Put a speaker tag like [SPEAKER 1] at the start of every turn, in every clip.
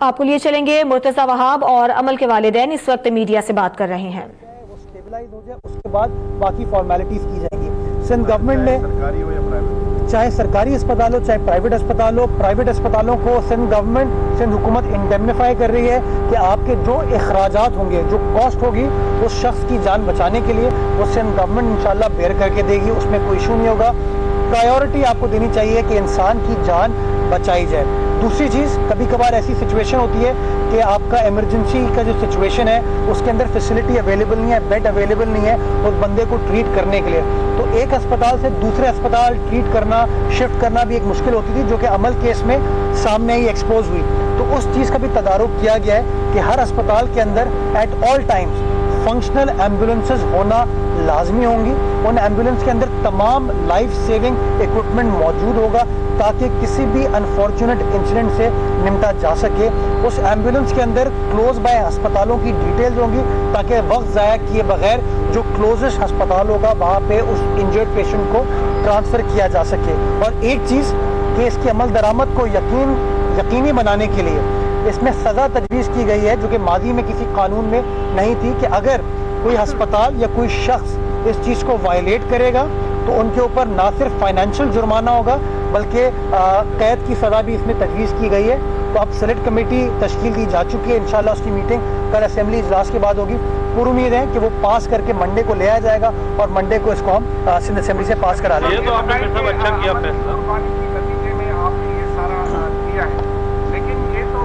[SPEAKER 1] آپ کو لیے چلیں گے مرتضی وہاب اور عمل کے والدین اس وقت میڈیا سے بات کر رہے ہیں.
[SPEAKER 2] وہ سٹیبلائز ہو جائے اس کے بعد باقی فارمیلٹیز کی جائیں گی. سندھ گورنمنٹ نے چاہے سرکاری اسپتال ہو چاہے پرائیویٹ اسپتال ہو, پرائیویٹ اسپتالوں کو سندھ گورنمنٹ سندھ حکومت انڈیمنیفائی کر رہی ہے کہ آپ کے جو اخراجات ہوں گے, جو کاسٹ ہوگی اس شخص کی جان بچانے کے لیے وہ سندھ گورنمنٹ انشاءاللہ بیئر کر کے دے گی. اس میں کوئی ایشو نہیں ہوگا. پرائیورٹی آپ کو دینی چاہیے کہ انسان کی جان بچائی جائے. دوسری چیز, کبھی کبھار ایسی سچویشن ہوتی ہے کہ آپ کا ایمرجنسی کا جو سچویشن ہے اس کے اندر فیسلٹی اویلیبل نہیں ہے, بیڈ اویلیبل نہیں ہے اس بندے کو ٹریٹ کرنے کے لیے, تو ایک اسپتال سے دوسرے اسپتال ٹریٹ کرنا, شفٹ کرنا بھی ایک مشکل ہوتی تھی, جو کہ عمل کیس میں سامنے ہی ایکسپوز ہوئی. تو اس چیز کا بھی تدارک کیا گیا ہے کہ ہر اسپتال کے اندر at all times functional ambulances ہونا لازمی ہوں گی. ان ایمبولینس کے اندر تمام لائف سیونگ ایکوپمنٹ موجود ہوگا تاکہ کسی بھی انفارچونیٹ انسیڈنٹ سے نمٹا جا سکے. اس ایمبولینس کے اندر کلوز بائی ہسپتالوں کی ڈیٹیلز ہوں گی تاکہ وقت ضائع کیے بغیر جو کلوزسٹ ہسپتال ہوگا وہاں پہ اس انجرڈ پیشنٹ کو ٹرانسفر کیا جا سکے. اور ایک چیز کہ اس کی عمل درآمد کو یقینی بنانے کے لیے اس میں سزا تجویز کی گئی ہے جو کہ ماضی میں کسی قانون میں نہیں تھی, کہ اگر کوئی ہسپتال یا کوئی شخص اس چیز کو وائلیٹ کرے گا تو ان کے اوپر نہ صرف فائنینشیل جرمانہ ہوگا بلکہ قید کی سزا بھی اس میں تجویز کی گئی ہے. تو اب سلیکٹ کمیٹی تشکیل دی جا چکی ہے. انشاءاللہ اس کی میٹنگ کل اسمبلی اجلاس کے بعد ہوگی. پر امید ہے کہ وہ پاس کر کے منڈے کو لے آیا جائے گا اور منڈے کو اس کو ہم سندھ اسمبلی سے پاس کرا لیں گے.
[SPEAKER 3] یہ تو آپ نے صاحب اچھا کیا فیصلہ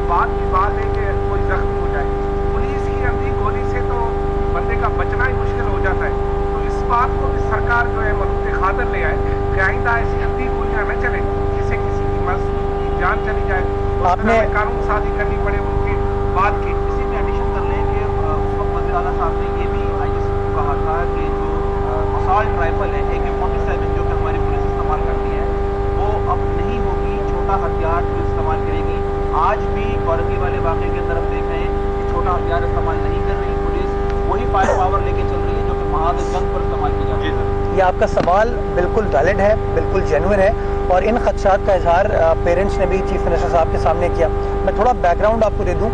[SPEAKER 4] بات کی بات ہے کہ کوئی زخمی ہو جائے, پولیس کی اندھی گولی سے تو بندے کا بچنا ہی مشکل ہو جاتا ہے. تو اس بات کو بھی سرکار جو ہے ملوث خاطر لے آئے کہ آئندہ ایسی اندھی گولیاں نہ چلیں جس سے کسی کی معصوم کی جان چلی جائے. آپ نے قانون سازی کرنی پڑے ان کی بات کی.
[SPEAKER 5] اسی میں ایڈیشن کر لیں کہ اس وقت وزیر اعلیٰ صاحب نے یہ بھی آئی ایس کو کہا تھا کہ جو اسالٹ رائفل ہے AK-47 جو کہ ہماری پولیس استعمال کرتی ہے وہ اب نہیں ہوگی چھوٹا ہتھیار جو استعمال کرے گی. آج بھی کورنگی والے واقعے کے طرف دیکھ رہے ہیں کہ چھوٹا ہتھیار استعمال نہیں کر رہی پولیس, وہی فائر پاور لے کے چل رہی ہے جو کہ محاذ جنگ پر استعمال کی جاتی ہے.
[SPEAKER 2] یہ آپ کا سوال بالکل ویلڈ ہے, بالکل جینوئن ہے, اور ان خدشات کا اظہار پیرنٹس نے بھی چیف منسٹر صاحب کے سامنے کیا. میں تھوڑا بیک گراؤنڈ آپ کو دے دوں.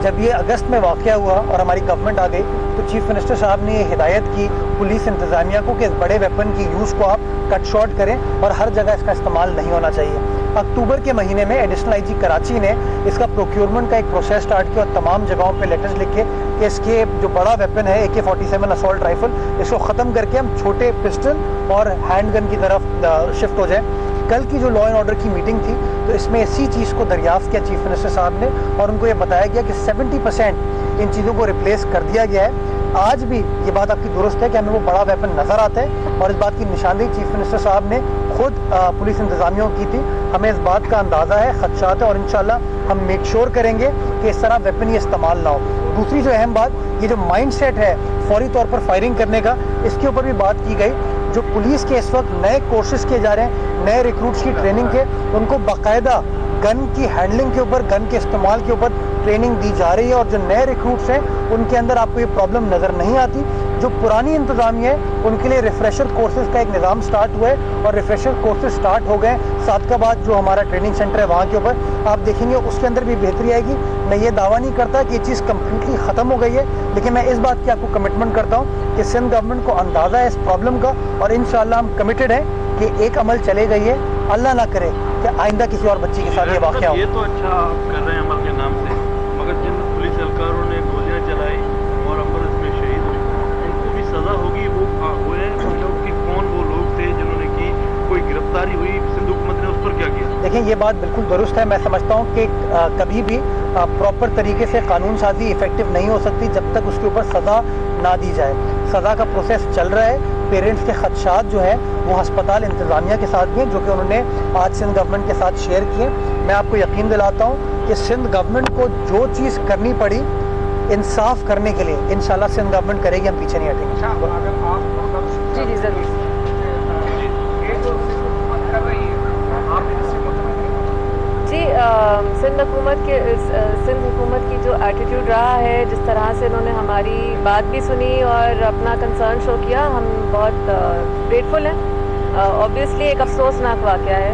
[SPEAKER 2] جب یہ اگست میں واقعہ ہوا اور ہماری گورنمنٹ آ گئی تو چیف منسٹر صاحب نے یہ ہدایت کی پولیس انتظامیہ کو کہ اس بڑے ویپن کی یوز کو آپ کٹ شارٹ کریں اور ہر جگہ اس کا استعمال نہیں ہونا چاہیے. اکتوبر کے مہینے میں ایڈیشنل آئی جی کراچی نے اس کا پروکیورمنٹ کا ایک پروسیس سٹارٹ کیا اور تمام جگہوں پہ لیٹرز لکھے کہ اس کے جو بڑا ویپن ہے AK-47 اسالٹ رائفل اس کو ختم کر کے ہم چھوٹے پسٹل اور ہینڈ گن کی طرف شفٹ ہو جائیں. کل کی جو لا اینڈ آرڈر کی میٹنگ تھی تو اس میں اسی چیز کو دریافت کیا چیف منسٹر صاحب نے اور ان کو یہ بتایا گیا کہ 70% ان چیزوں کو ریپلیس کر دیا گیا ہے. آج بھی یہ بات آپ کی درست ہے کہ ہمیں وہ بڑا ویپن نظر آتا ہے اور اس بات کی نشاندہی چیف منسٹر صاحب نے خود پولیس انتظامیہ کی تھی. ہمیں اس بات کا اندازہ ہے, خدشات ہے, اور انشاءاللہ ہم میک شور کریں گے کہ اس طرح ویپن یہ استعمال نہ ہو. دوسری جو اہم بات, یہ جو مائنڈ سیٹ ہے فوری طور پر فائرنگ کرنے کا, اس کے اوپر بھی بات کی گئی. جو پولیس کے اس وقت نئے کورسز کیے جا رہے ہیں, نئے ریکروٹس کی ٹریننگ کے, ان کو باقاعدہ گن کی ہینڈلنگ کے اوپر, گن کے استعمال کے اوپر ٹریننگ دی جا رہی ہے. اور جو نئے ریکروٹس ہیں ان کے اندر آپ کو یہ پرابلم نظر نہیں آتی. جو پرانی انتظامیہ ہے ان کے لیے ریفریشر کورسز کا ایک نظام سٹارٹ ہوا ہے اور ریفریشر کورسز سٹارٹ ہو گئے. صادقاباد جو ہمارا ٹریننگ سینٹر ہے وہاں کے اوپر آپ دیکھیں گے اس کے اندر بھی بہتری آئے گی. میں یہ دعویٰ نہیں کرتا کہ یہ چیز کمپلیٹلی ختم ہو گئی ہے, لیکن میں اس بات کی آپ کو کمٹمنٹ کرتا ہوں کہ سندھ گورنمنٹ کو اندازہ ہے اس پرابلم کا اور انشاءاللہ ہم کمیٹڈ ہیں کہ ایک عمل چلے گئی ہے. اللہ نہ کرے کہ آئندہ کسی اور بچی کے ساتھ یہ واقعہ ہو.
[SPEAKER 3] یہ تو اچھا کر رہے ہیں عمل کے نام سے, مگر جن پولیس اہلکاروں نے گولیاں چلائی اور امبولینس میں شہید ہوئے ان کو بھی سزا ہوگی. وہ ہے لوگ کہ کون وہ لوگ تھے جنہوں نے کی, کوئی گرفتاری ہوئی, سندھ حکومت نے اس پر کیا کیا؟
[SPEAKER 2] دیکھیں یہ بات بالکل درست ہے. میں سمجھتا ہوں کہ کبھی بھی پراپر طریقے سے قانون سازی افیکٹو نہیں ہو سکتی جب تک اس کے اوپر سزا نہ دی جائے. سزا کا پروسیس چل رہا ہے. پیرنٹس کے خدشات جو ہیں وہ ہسپتال انتظامیہ کے ساتھ بھی ہیں جو کہ انہوں نے آج سندھ گورنمنٹ کے ساتھ شیئر کیے. میں آپ کو یقین دلاتا ہوں کہ سندھ گورنمنٹ کو جو چیز کرنی پڑی انصاف کرنے کے لیے انشاءاللہ سندھ گورنمنٹ کرے گی, ہم پیچھے نہیں ہٹیں گے.
[SPEAKER 4] اگر آپ
[SPEAKER 1] جی ضرور. جی سندھ حکومت کی جو ایٹیٹیوڈ رہا ہے, جس طرح سے انہوں نے ہماری بات بھی سنی اور اپنا کنسرن شو کیا, ہم بہت گریٹفل ہیں. اوبویسلی ایک افسوسناک واقعہ ہے